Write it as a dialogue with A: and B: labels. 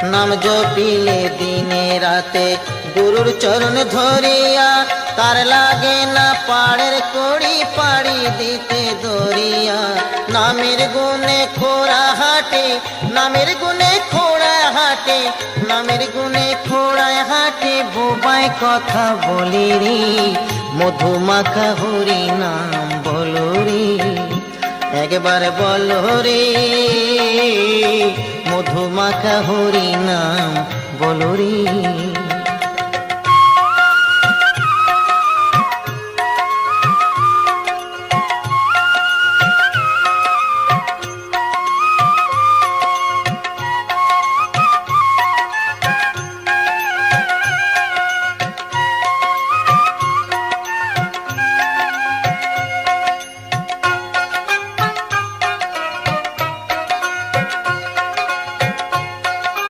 A: নাম জপিলে দিনে রাতে গুরুর চরণ ধরিয়া, তার লাগে না পাড়ের কড়ি পাড়ি দিতে দরিয়া। নামের গুণে খোড়া হাটে, নামের গুণে খোড়া হাটে, নামের গুণে খোড়ায় হাটে, বোবায় কথা বলি রে, মধুমাখা হরি নাম বলো রে, একবার বলো রে, মধুমাখা হরি নাম বলো রে।